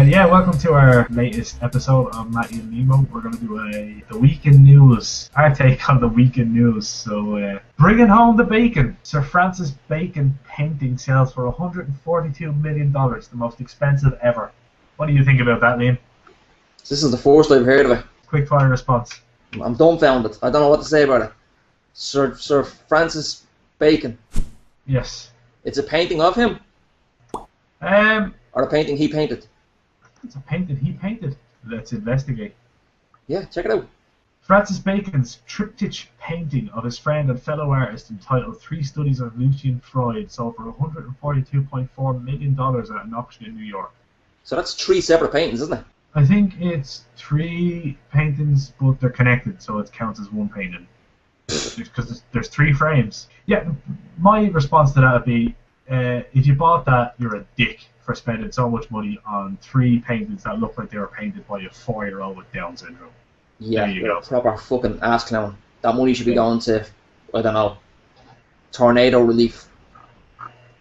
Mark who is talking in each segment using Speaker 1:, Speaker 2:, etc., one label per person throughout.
Speaker 1: Yeah, welcome to our latest episode of Mattie and Liamo. We're going to do the week in news, our take on the week in news. So, bringing home the bacon. Sir Francis Bacon painting sells for $142 million, the most expensive ever. What do you think about that, Liam?
Speaker 2: This is the first I've heard of it.
Speaker 1: Quick fire response.
Speaker 2: I'm dumbfounded. I don't know what to say about it. Sir Francis Bacon.
Speaker 1: Yes.
Speaker 2: It's a painting of him? Or a painting he painted?
Speaker 1: It's a painting he painted. Let's investigate.
Speaker 2: Yeah, check it out.
Speaker 1: Francis Bacon's triptych painting of his friend and fellow artist entitled Three Studies of Lucian Freud sold for $142.4 million at an auction in New York.
Speaker 2: So that's 3 separate paintings, isn't it?
Speaker 1: I think it's 3 paintings, but they're connected, so it counts as one painting. Because there's 3 frames. Yeah, my response to that would be, if you bought that, you're a dick for spending so much money on 3 paintings that look like they were painted by a 4-year-old with Down syndrome.
Speaker 2: Yeah, you're a proper fucking ass clown. That money should be going to, I don't know, tornado relief.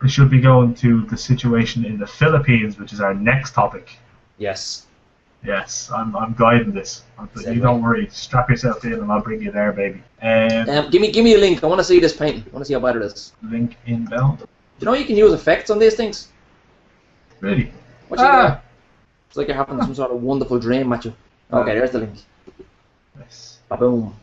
Speaker 1: It should be going to the situation in the Philippines, which is our next topic.
Speaker 2: Yes.
Speaker 1: Yes, I'm guiding this. You don't worry. Strap yourself in and I'll bring you there, baby.
Speaker 2: Give me a link. I want to see this painting. I want to see how bad it is.
Speaker 1: Link inbound.
Speaker 2: Do you know you can use effects on these things?
Speaker 1: Really?
Speaker 2: What you got? It's like you're having some sort of wonderful dream, Matthew. Okay, there's the link.
Speaker 1: Nice.
Speaker 2: Boom.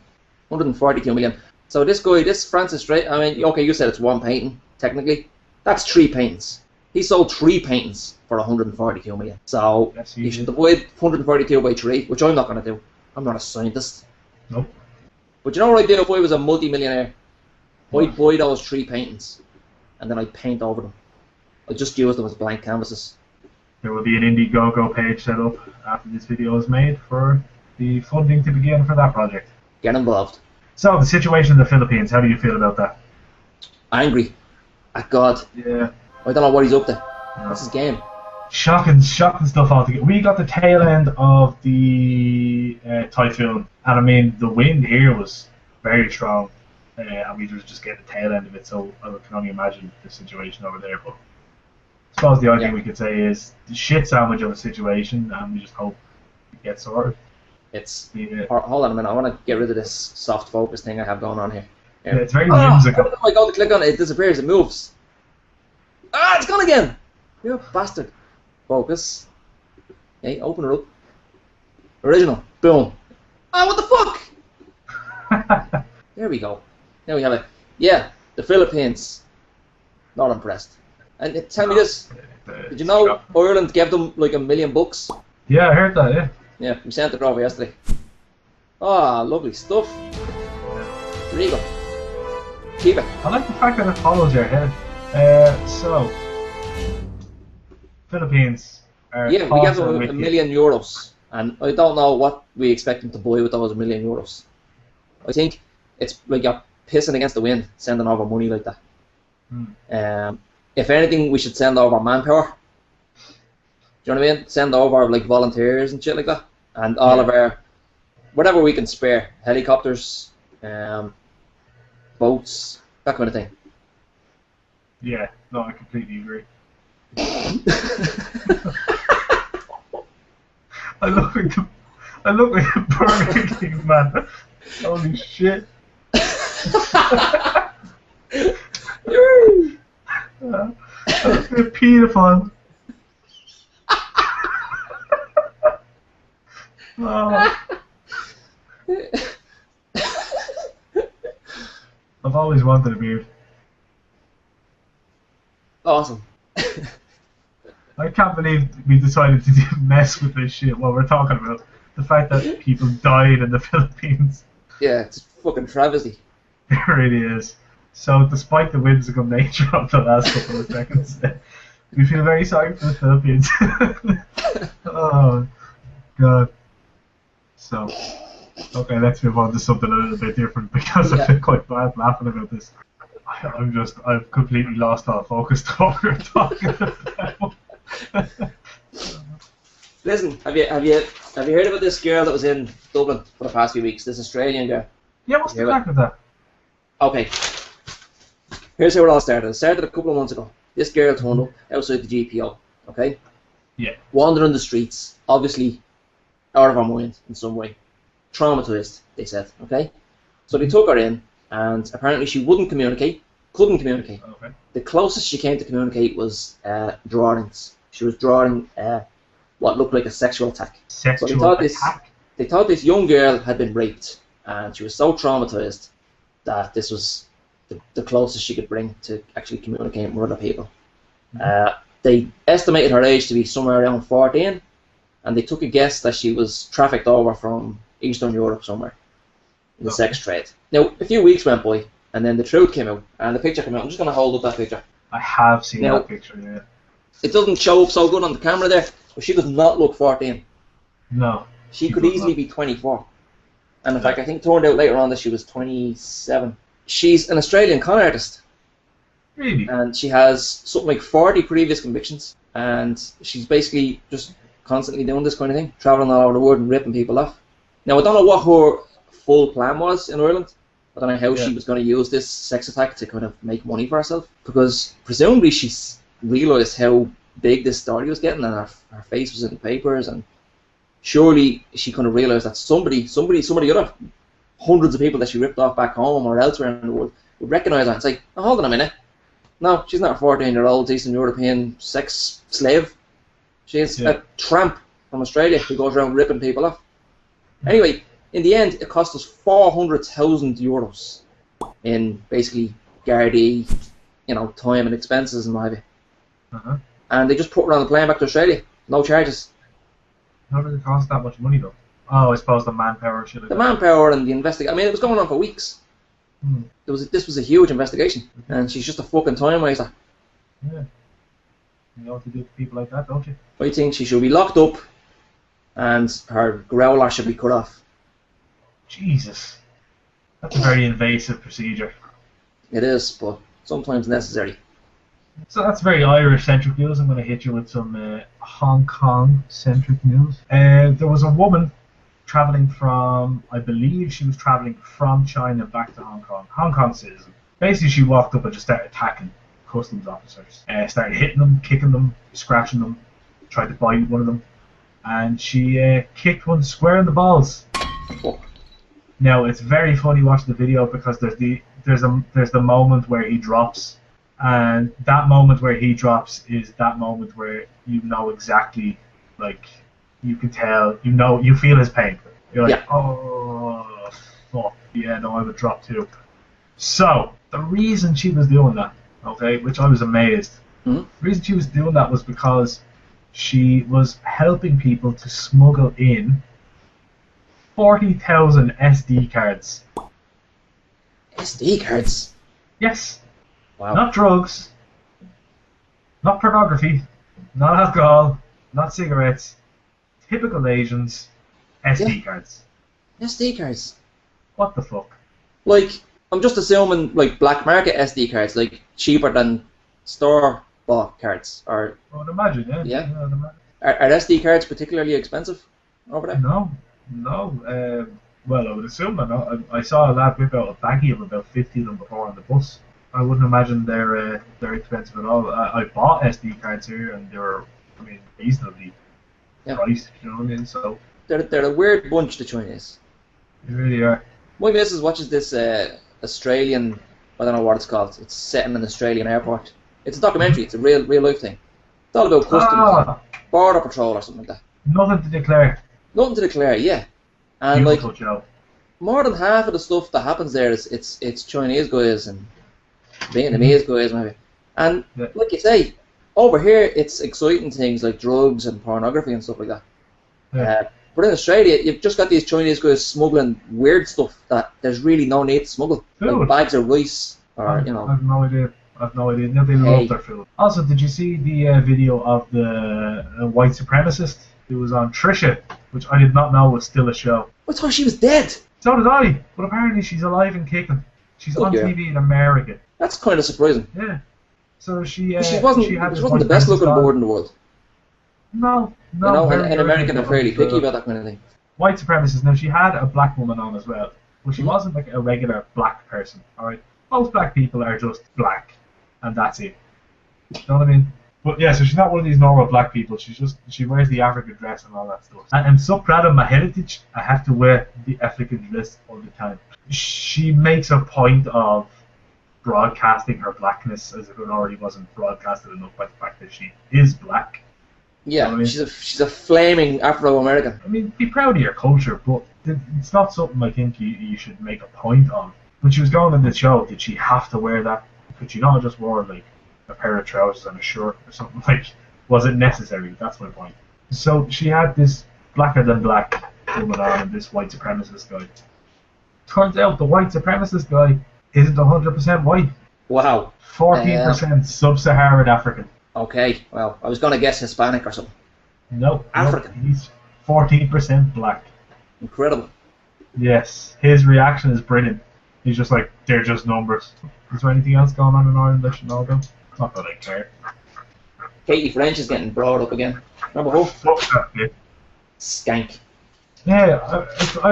Speaker 2: 142 million. So this guy, this Francis Drake, I mean, okay, you said it's 1 painting, technically. That's 3 paintings. He sold 3 paintings for 142 million. So you should divide 142 by 3, which I'm not going to do. I'm not a scientist.
Speaker 1: Nope.
Speaker 2: But you know what I'd do if I was a multi-millionaire? I'd buy those 3 paintings, and then I'd paint over them. I'd just use them as blank canvases.
Speaker 1: There will be an Indiegogo page set up after this video is made for the funding to begin for that project.
Speaker 2: Get involved.
Speaker 1: So, the situation in the Philippines, how do you feel about that?
Speaker 2: Angry. At God.
Speaker 1: Yeah.
Speaker 2: I don't know what he's up to. What's his game?
Speaker 1: Shocking stuff altogether. We got the tail end of the typhoon, and I mean, the wind here was very strong, and we just get the tail end of it, so I can only imagine the situation over there. But I suppose the only thing we could say is the shit sandwich of a situation, and we just hope it gets sorted.
Speaker 2: Hold on a minute, I want to get rid of this soft focus thing I have going on here.
Speaker 1: Yeah, it's very whimsical.
Speaker 2: Oh, I go to click on it, it disappears, it moves. Ah, it's gone again! You bastard. Focus. Okay, open it up. Original. Boom. Ah, what the fuck? There we go. There we have it. Yeah, the Philippines. Not impressed. And tell me this. Did you know Ireland gave them like $1 million?
Speaker 1: Yeah, I heard that, yeah.
Speaker 2: Yeah, we sent it over yesterday. Ah, lovely stuff. There you go. Keep it.
Speaker 1: I like the fact that it follows your head. So, Philippines are...
Speaker 2: Yeah, we gave them €1 million. And I don't know what we expect them to buy with those €1 million. I think it's like you're pissing against the wind, sending over money like that. If anything, we should send over manpower. Do you know what I mean? Send over like volunteers and shit like that. And all of our, whatever we can spare, helicopters, boats, that kind of thing.
Speaker 1: Yeah, no, I completely agree. I look like a Burger King man. Holy shit. That's a pedophile. Oh. I've always wanted a beard.
Speaker 2: Awesome.
Speaker 1: I can't believe we decided to mess with this shit while we're talking about the fact that people died in the Philippines.
Speaker 2: Yeah, it's a fucking travesty.
Speaker 1: It really is. So, despite the whimsical nature of the last couple of seconds, we feel very sorry for the Philippines. Oh, God. So, okay, let's move on to something a little bit different because I feel quite bad laughing about this. I've completely lost all focus to what we were talking about.
Speaker 2: Listen, have you heard about this girl that was in Dublin for the past few weeks? This Australian girl.
Speaker 1: Yeah, what's the back of that?
Speaker 2: Okay. Here's how it all started. It started a couple of months ago. This girl turned up outside the GPO. Okay.
Speaker 1: Yeah.
Speaker 2: Wandering the streets, obviously out of her mind in some way. Traumatized, they said, okay? So they took her in, and apparently she couldn't communicate.
Speaker 1: Okay.
Speaker 2: The closest she came to communicate was drawings. She was drawing what looked like a sexual attack.
Speaker 1: Sexual attack?
Speaker 2: They thought this young girl had been raped, and she was so traumatized that this was the closest she could bring to actually communicating with other people. They estimated her age to be somewhere around 14, and they took a guess that she was trafficked over from Eastern Europe somewhere in the sex trade. Now, a few weeks went by, and then the truth came out, and the picture came out. I'm just going to hold up that picture.
Speaker 1: I have seen that picture, yeah.
Speaker 2: It doesn't show up so good on the camera there, but she does not look 14.
Speaker 1: No.
Speaker 2: She could easily be 24. And in fact, I think it turned out later on that she was 27. She's an Australian con artist.
Speaker 1: Really?
Speaker 2: And she has something like 40 previous convictions. And she's basically just constantly doing this kind of thing, travelling all over the world and ripping people off. Now, I don't know what her full plan was in Ireland. I don't know how she was going to use this sex attack to kind of make money for herself. Because presumably she's realised how big this story was getting, and her face was in the papers, and surely she kind of realised that somebody other hundreds of people that she ripped off back home or elsewhere in the world would recognise her and say, oh, hold on a minute. No, she's not a 14-year-old Eastern European sex slave. She's a tramp from Australia who goes around ripping people off. Anyway, in the end, it cost us €400,000 in basically Gardaí, time and expenses and what have you. And they just put her on the plane back to Australia. No charges.
Speaker 1: How did it cost that much money, though? Oh, I suppose the manpower should have...
Speaker 2: The manpower and the investigation. I mean, it was going on for weeks. This was a huge investigation. And she's just a fucking time waster.
Speaker 1: Yeah. You know what to do to people like that, don't you?
Speaker 2: I think she should be locked up and her growler should be cut off.
Speaker 1: Jesus. That's a very invasive procedure.
Speaker 2: It is, but sometimes necessary.
Speaker 1: So that's very Irish-centric news. I'm going to hit you with some Hong Kong-centric news. There was a woman traveling from, I believe she was traveling from China back to Hong Kong. Hong Kong citizen. Basically, she walked up and just started attacking customs officers. Started hitting them, kicking them, scratching them, tried to bite one of them. And she kicked one square in the balls.
Speaker 2: Oh.
Speaker 1: Now, it's very funny watching the video because there's the moment where he drops. And that moment where he drops is that moment where you know exactly, like, you can tell, you feel his pain. You're like, oh, fuck, yeah, no, I would drop too. So, the reason she was doing that, okay, which I was amazed, the reason she was doing that was because she was helping people to smuggle in 40,000 SD cards.
Speaker 2: SD cards?
Speaker 1: Yes.
Speaker 2: Wow.
Speaker 1: Not drugs, not pornography, not alcohol, not cigarettes. Typical Asians, SD cards.
Speaker 2: SD cards?
Speaker 1: What the fuck?
Speaker 2: Like, I'm just assuming, like, black market SD cards, like, cheaper than store-bought cards, or...
Speaker 1: I would imagine, yeah.
Speaker 2: Yeah.
Speaker 1: I would imagine.
Speaker 2: Are SD cards particularly expensive over there?
Speaker 1: No. Well, I would assume that. I saw a lad whip out a baggie of about 50 of them before on the bus. I wouldn't imagine they're expensive at all. I bought SD cards here, and they were, reasonably priced. You know what I mean? So
Speaker 2: they're a weird bunch, the Chinese.
Speaker 1: They really are.
Speaker 2: My missus watches this Australian, I don't know what it's called. It's set in an Australian airport. It's a documentary. It's a real life thing. It's all about customs, border patrol or something like that.
Speaker 1: Nothing to declare.
Speaker 2: Nothing to declare, yeah. And
Speaker 1: beautiful job.
Speaker 2: More than half of the stuff that happens there is it's Chinese guys and Vietnamese guys maybe. And like you say, over here it's exciting things like drugs and pornography and stuff like that.
Speaker 1: Yeah.
Speaker 2: But in Australia, you've just got these Chinese guys smuggling weird stuff that there's really no need to smuggle.
Speaker 1: Food.
Speaker 2: Like bags of rice, or
Speaker 1: I have no idea. No, they love their food. Also, did you see the video of the white supremacist who was on Trisha, which I did not know was still a show?
Speaker 2: I thought she was dead.
Speaker 1: So did I, but apparently she's alive and kicking. She's on TV in America.
Speaker 2: That's kind of surprising.
Speaker 1: Yeah. So she
Speaker 2: wasn't the best looking board in the world.
Speaker 1: No.
Speaker 2: In America they're fairly picky about that kind of thing.
Speaker 1: White supremacists. Now, she had a black woman on as well, but she wasn't like a regular black person. All right, most black people are just black, and that's it. You know what I mean? But yeah, so she's not one of these normal black people. She wears the African dress and all that stuff. And I'm so proud of my heritage. I have to wear the African dress all the time. She makes a point of broadcasting her blackness as if it already wasn't broadcasted enough by the fact that she is black.
Speaker 2: Yeah,
Speaker 1: You know what I mean?
Speaker 2: she's a flaming Afro-American.
Speaker 1: I mean, be proud of your culture, but it's not something I think you should make a point of. When she was going on the show, did she have to wear that? Could she not have just wore like a pair of trousers and a shirt or something? Like, was it necessary? That's my point. So she had this blacker than black woman on and this white supremacist guy. Turns out the white supremacist guy isn't 100% white.
Speaker 2: Wow.
Speaker 1: 14% sub-Saharan African.
Speaker 2: Okay, well, I was going to guess Hispanic or something.
Speaker 1: No,
Speaker 2: African.
Speaker 1: He's 14% black.
Speaker 2: Incredible.
Speaker 1: Yes, his reaction is brilliant. He's just like, they're just numbers. Is there anything else going on in Ireland I should know about? Not that I care.
Speaker 2: Katie French is getting brought up again. Remember who?
Speaker 1: Fuck that bitch.
Speaker 2: Skank.
Speaker 1: Yeah,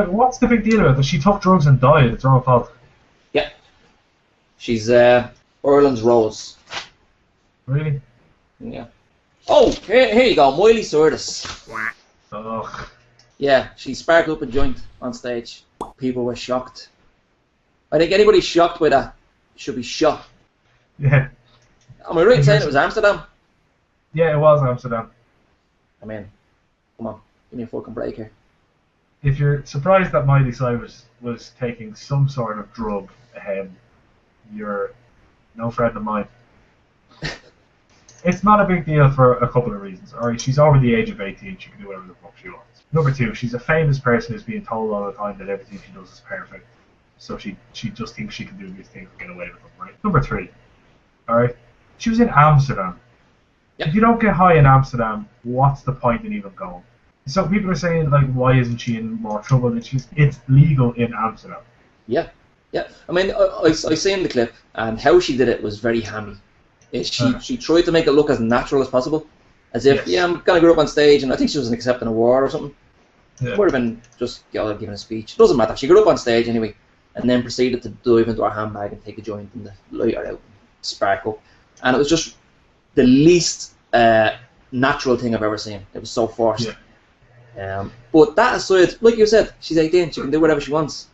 Speaker 1: what's the big deal about this? She took drugs and died. It's her own fault.
Speaker 2: Yeah. She's Ireland's Rose.
Speaker 1: Really?
Speaker 2: Yeah. Oh, here you go, Miley Cyrus.
Speaker 1: Ugh.
Speaker 2: Yeah, she sparked up a joint on stage. People were shocked. I think anybody shocked by that should be shot.
Speaker 1: Yeah.
Speaker 2: Am I right in saying it was Amsterdam?
Speaker 1: Yeah, it was Amsterdam.
Speaker 2: I mean, come on, give me a fucking break here.
Speaker 1: If you're surprised that Miley Cyrus was taking some sort of drug, you're no friend of mine. It's not a big deal for a couple of reasons. Alright, she's over the age of 18, she can do whatever the fuck she wants. Number two, she's a famous person who's being told all the time that everything she does is perfect. So she just thinks she can do these things and get away with them, right? Number three, alright, she was in Amsterdam.
Speaker 2: Yep.
Speaker 1: If you don't get high in Amsterdam, what's the point in even going? So people are saying, like, why isn't she in more trouble? It's legal in Amsterdam.
Speaker 2: Yeah, yeah. I mean, I seen the clip, and how she did it was very hammy. She tried to make it look as natural as possible, as if,
Speaker 1: Yes.
Speaker 2: I'm gonna go up on stage, and I think she was accepting an award or something.
Speaker 1: Yeah.
Speaker 2: Would have been just giving a speech. Doesn't matter. She got up on stage anyway, and then proceeded to dive into her handbag and take a joint and light her out, and spark up, and it was just the least natural thing I've ever seen. It was so forced.
Speaker 1: Yeah.
Speaker 2: But that aside, like you said, she's 18. She can do whatever she wants,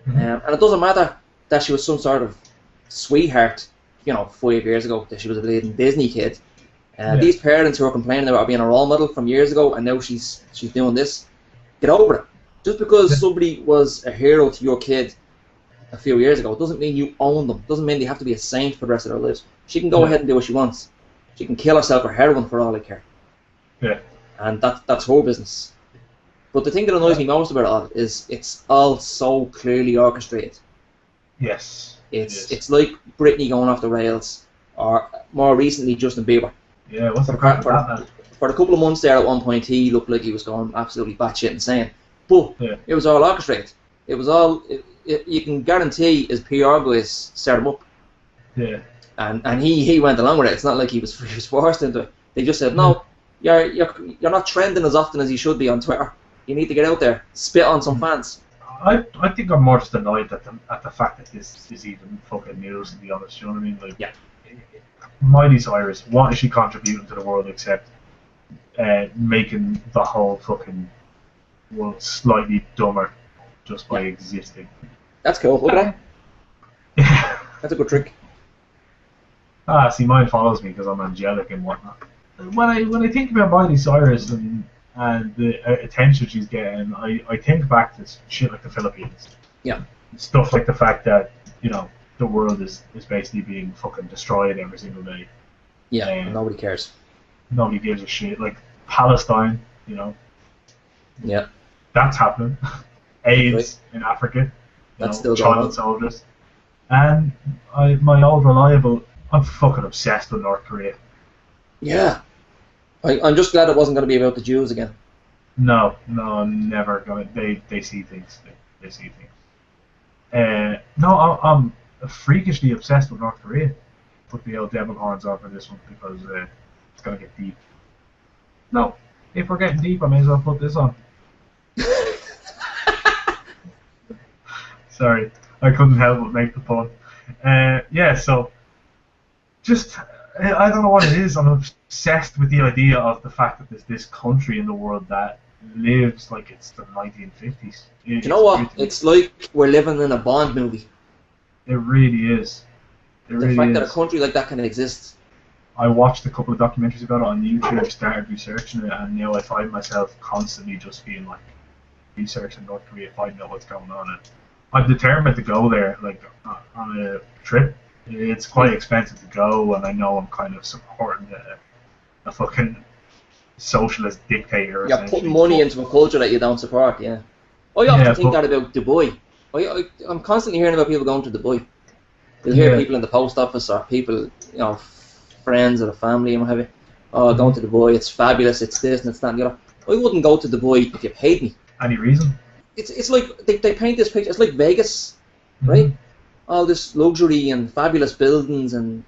Speaker 2: and it doesn't matter that she was some sort of sweetheart, 5 years ago, that she was a bleeding Disney kid. These parents who are complaining about her being a role model from years ago, and now she's doing this, get over it. Just because somebody was a hero to your kid a few years ago doesn't mean you own them. Doesn't mean they have to be a saint for the rest of their lives. She can go ahead and do what she wants. She can kill herself or heroin for all I care.
Speaker 1: Yeah.
Speaker 2: And that's her business. But the thing that annoys me most about it all is it's all so clearly orchestrated.
Speaker 1: Yes.
Speaker 2: It's like Britney going off the rails, or more recently Justin Bieber.
Speaker 1: Yeah, what's the crack with that, man?
Speaker 2: For a couple of months there, at one point he looked like he was going absolutely batshit insane. But it was all orchestrated. It was all. You can guarantee his PR guys set him up.
Speaker 1: Yeah.
Speaker 2: And he went along with it. It's not like he was forced into it. They just said, no, you're not trending as often as you should be on Twitter. You need to get out there, spit on some fans.
Speaker 1: I think I'm more just annoyed at the fact that this is even fucking news, to be honest. You know what I mean? Like, Miley Cyrus, what is she contributing to the world except making the whole fucking world slightly dumber just by existing?
Speaker 2: That's cool. Look at that. That's a good trick.
Speaker 1: See, mine follows me because I'm angelic and whatnot. When I think about Miley Cyrus and the attention she's getting, I think back to shit like the Philippines.
Speaker 2: Yeah.
Speaker 1: Stuff like the fact that, the world is basically being fucking destroyed every single day.
Speaker 2: Yeah, and nobody cares.
Speaker 1: Nobody gives a shit. Like Palestine,
Speaker 2: Yeah.
Speaker 1: That's happening. AIDS in Africa.
Speaker 2: That's still going on.
Speaker 1: Child soldiers. And my old reliable, I'm fucking obsessed with North Korea.
Speaker 2: Yeah. I'm just glad it wasn't going to be about the Jews again.
Speaker 1: No, I'm never going. They see things. They see things. No, I'm freakishly obsessed with North Korea. Put the old devil horns on for this one because it's going to get deep. No, if we're getting deep, I may as well put this on. Sorry, I couldn't help but make the pun. So just I don't know what it is. I'm obsessed with the idea of the fact that there's this country in the world that lives like it's the 1950s.
Speaker 2: Do you know what? It's like we're living in a Bond movie.
Speaker 1: It really is.
Speaker 2: The fact that a country like that can exist.
Speaker 1: I watched a couple of documentaries about it on YouTube, started researching it, and now I find myself constantly just being like researching North Korea, finding out what's going on. And I'm determined to go there, like on a trip. It's quite expensive to go, and I know I'm kind of supporting a fucking socialist dictator.
Speaker 2: You're putting money into a culture that you don't support, yeah. I often think that about Dubai. I'm constantly hearing about people going to Dubai. You'll hear people in the post office or people, friends or the family and what have you. Oh, going to Dubai, it's fabulous, it's this and it's that and the other. I wouldn't go to Dubai if you paid me.
Speaker 1: Any reason?
Speaker 2: It's like they paint this picture. It's like Vegas, right? All this luxury and fabulous buildings and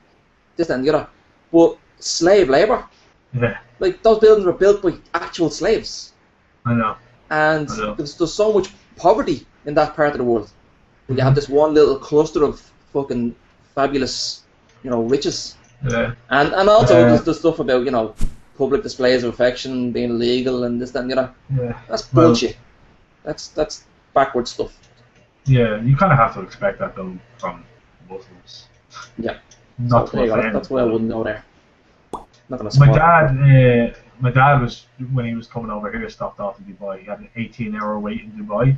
Speaker 2: this and the other, but slave labor.
Speaker 1: Yeah.
Speaker 2: Like those buildings were built by actual slaves.
Speaker 1: I know.
Speaker 2: And there's so much poverty in that part of the world. You have this one little cluster of fucking fabulous, riches.
Speaker 1: Yeah.
Speaker 2: And also there's the stuff about public displays of affection being illegal and this that and the other.
Speaker 1: Yeah.
Speaker 2: That's bullshit. That's backward stuff.
Speaker 1: Yeah, you kind of have to expect that though from Muslims.
Speaker 2: Yeah.
Speaker 1: Not
Speaker 2: so, that's why I wouldn't go there. Not gonna
Speaker 1: my dad was, when he was coming over here, stopped off in Dubai. He had an 18-hour wait in Dubai.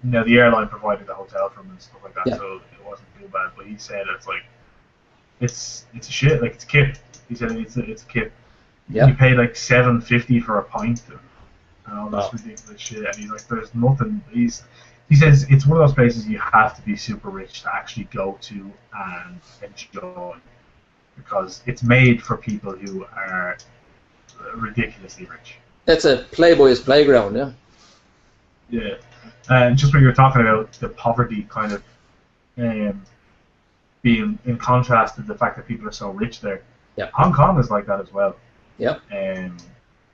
Speaker 1: The airline provided the hotel for him and stuff like that, so it wasn't too bad. But he said it's a shit, like it's a kip. He said it's a kip. Yeah. You pay like $7.50 for a pint and all this ridiculous shit. And he's like, there's nothing. He says it's one of those places you have to be super rich to actually go to and enjoy, because it's made for people who are ridiculously rich.
Speaker 2: It's a playboy's playground, yeah.
Speaker 1: Yeah, and just when you were talking about the poverty kind of being in contrast to the fact that people are so rich there, Hong Kong is like that as well.
Speaker 2: Yeah.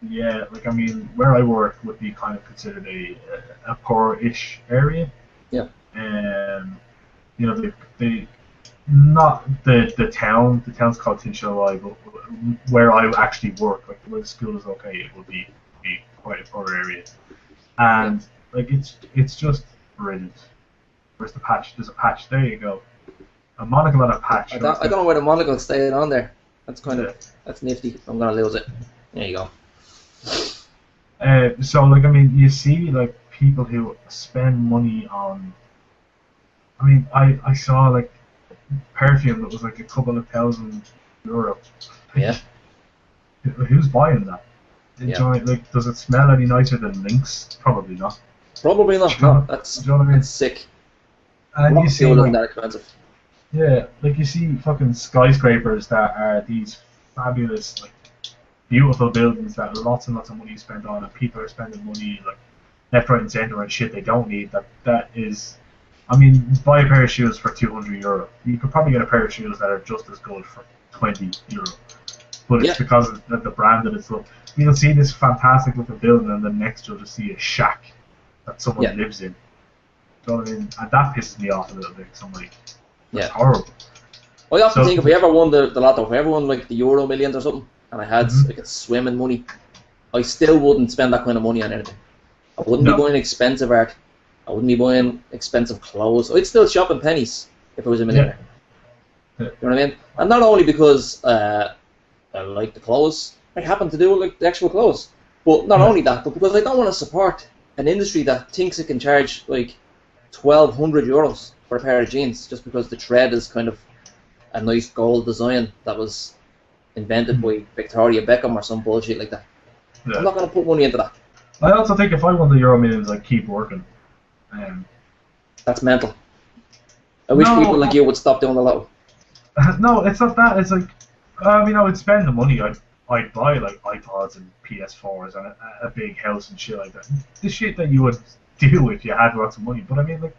Speaker 1: Yeah, like I mean, where I work would be kind of considered a poor-ish area.
Speaker 2: Yeah.
Speaker 1: They not the town. The town's called Tin Sha Wai, but where I actually work, like where the school is located, it would be quite a poor area. And like it's just brilliant. Where's the patch? There's a patch. There you go. A monocle and a patch.
Speaker 2: I don't know where the monocle stayed on there. That's that's nifty. I'm gonna lose it. There you go.
Speaker 1: So like I mean, you see like people who spend money on. I mean, I saw like perfume that was like a couple of €1,000.
Speaker 2: Yeah.
Speaker 1: Who's buying that? Like, does it smell any nicer than Lynx? Probably not.
Speaker 2: Probably not. No, that's that's sick.
Speaker 1: And you see like,
Speaker 2: that expensive.
Speaker 1: Yeah, like you see fucking skyscrapers that are these fabulous, like beautiful buildings that lots and lots of money is spent on, and people are spending money like left, right, and centre on shit they don't need. That is, I mean, buy a pair of shoes for €200. You could probably get a pair of shoes that are just as good for €20. But it's because of the brand that it's look. You'll see this fantastic looking building, and then next you'll just see a shack that someone lives in. You know what I mean? And that pisses me off a little bit. So I'm like, it's horrible.
Speaker 2: I often think if we ever won the lotto, if we ever won like the Euro Millions or something, and I had like a swimming money, I still wouldn't spend that kind of money on anything. I wouldn't be buying expensive art. I wouldn't be buying expensive clothes. I'd still shop in pennies if I was a millionaire. You know what I mean? And not only because I like the clothes, I happen to do like the actual clothes, but not only that, but because I don't want to support an industry that thinks it can charge like €1,200 for a pair of jeans just because the thread is kind of a nice gold design that was invented by Victoria Beckham or some bullshit like that. Yeah. I'm not going to put money into that.
Speaker 1: I also think if I won the Euro Millions, I'd keep working.
Speaker 2: That's mental. I wish people like you would stop doing the lotto.
Speaker 1: No, it's not that. It's like, I mean, I would spend the money. I'd buy like iPods and PS4s and a big house and shit like that. The shit that you would do if you had lots of money. But I mean, like,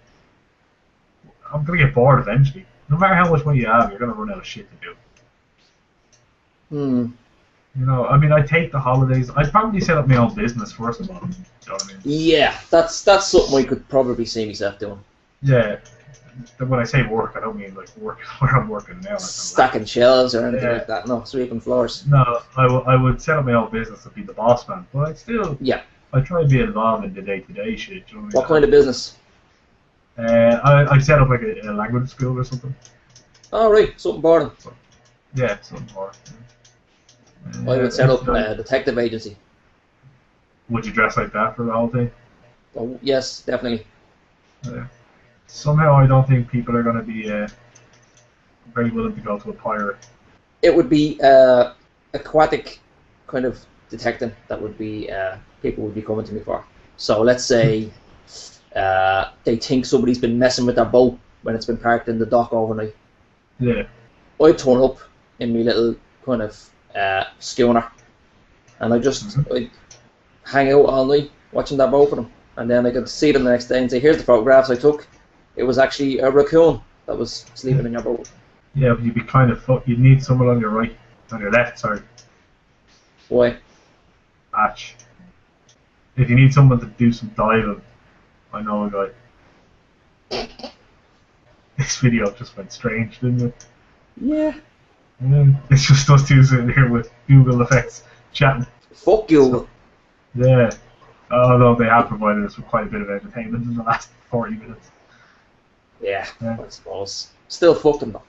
Speaker 1: I'm gonna get bored eventually. No matter how much money you have, you're gonna run out of shit to do. You know, I mean, I'd take the holidays. I'd probably set up my own business first of all. You know what I mean?
Speaker 2: Yeah, that's something I could probably see myself doing.
Speaker 1: Yeah, when I say work, I don't mean like work where I'm working now.
Speaker 2: Stacking shelves or anything like that. No, sweeping floors.
Speaker 1: No, I would set up my own business to be the boss man, but I'd still I try and be involved in the day-to-day shit. You know
Speaker 2: what kind of business?
Speaker 1: I'd set up like a language school or something.
Speaker 2: Oh right, something boring.
Speaker 1: Yeah, something boring.
Speaker 2: I would set up a detective agency.
Speaker 1: Would you dress like that for the whole thing?
Speaker 2: Oh, yes, definitely.
Speaker 1: Somehow I don't think people are going to be very willing to go to a pirate.
Speaker 2: It would be aquatic kind of detecting that would be people would be coming to me for. So let's say they think somebody's been messing with their boat when it's been parked in the dock overnight.
Speaker 1: Yeah.
Speaker 2: I'd turn up in my little kind of schooner and I'd hang out all night watching their boat for them. And then I could see them the next day and say, here's the photographs I took. It was actually a raccoon that was sleeping in your boat.
Speaker 1: Yeah, but you'd be kind of you'd need someone on your left, sorry.
Speaker 2: Why?
Speaker 1: Match. If you need someone to do some diving, I know a guy. This video just went strange, didn't it?
Speaker 2: Yeah.
Speaker 1: It's just us two sitting here with Google effects chatting.
Speaker 2: Fuck Google.
Speaker 1: Yeah. Although they have provided us with quite a bit of entertainment in the last 40 minutes.
Speaker 2: Yeah. I suppose. Still fuck them though.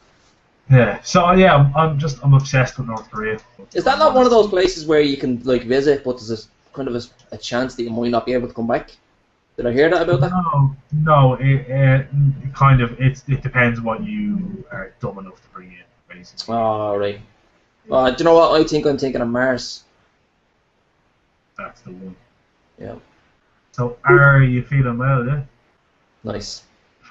Speaker 1: Yeah. So yeah, I'm obsessed with North Korea.
Speaker 2: Is that not one of those places where you can like visit, but there's kind of a chance that you might not be able to come back? Did I hear that about that?
Speaker 1: No. It kind of it depends what you are dumb enough to bring in, basically.
Speaker 2: Oh right. Do you know what? I think I'm thinking of Mars.
Speaker 1: That's the one.
Speaker 2: Yeah.
Speaker 1: So are you feeling well? Yeah.
Speaker 2: Nice.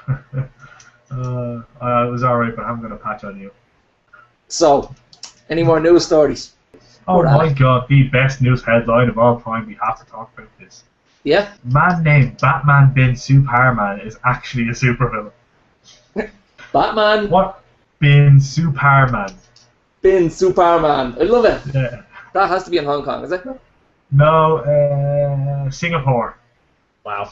Speaker 1: I was alright, but I'm gonna patch on you.
Speaker 2: So, any more news stories?
Speaker 1: Oh my god, the best news headline of all time. We have to talk about this.
Speaker 2: Yeah?
Speaker 1: Man named Batman bin Superman is actually a supervillain.
Speaker 2: Batman?
Speaker 1: What? Bin Superman.
Speaker 2: Bin Superman. I love it.
Speaker 1: Yeah.
Speaker 2: That has to be in Hong Kong, is it?
Speaker 1: No, Singapore.
Speaker 2: Wow.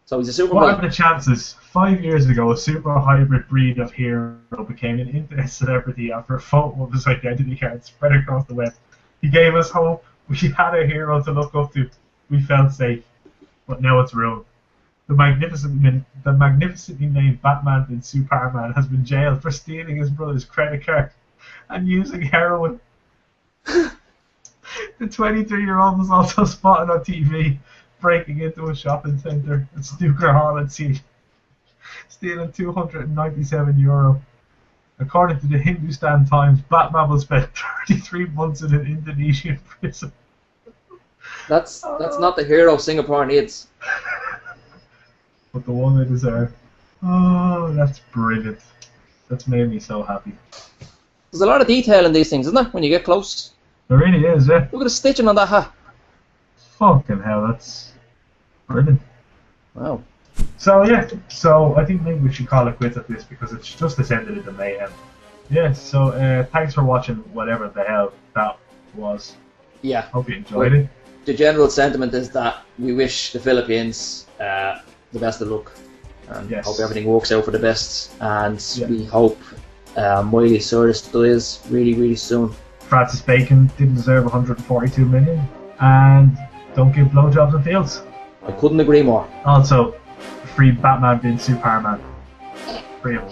Speaker 1: So
Speaker 2: he's a super.
Speaker 1: What are the chances? 5 years ago, a super hybrid breed of hero became an internet celebrity after a photo of his identity card spread across the web. He gave us hope. We had a hero to look up to. We felt safe, but now it's ruined. The magnificently named Batman bin Superman has been jailed for stealing his brother's credit card and using heroin. The 23-year-old was also spotted on TV breaking into a shopping centre at Snooker Hall at Sea, stealing €297. According to the Hindustan Times, Batman will spend 33 months in an Indonesian prison.
Speaker 2: That's not the hero Singapore needs.
Speaker 1: But the one they deserve. Oh, that's brilliant. That's made me so happy.
Speaker 2: There's a lot of detail in these things, isn't there, when you get close?
Speaker 1: There really is, yeah.
Speaker 2: Look at the stitching on that hat.
Speaker 1: Fucking hell, that's brilliant.
Speaker 2: Wow.
Speaker 1: So yeah, I think maybe we should call it quits at this because it's just descended into mayhem. Yeah, so thanks for watching whatever the hell that was.
Speaker 2: Yeah.
Speaker 1: Hope you enjoyed it.
Speaker 2: The general sentiment is that we wish the Philippines the best of luck and hope everything works out for the best, and we hope Miley Cyrus dies really, really soon.
Speaker 1: Francis Bacon didn't deserve 142 million, and don't give blowjobs in fields.
Speaker 2: I couldn't agree more.
Speaker 1: Also, free Batman bin Superman. Free him.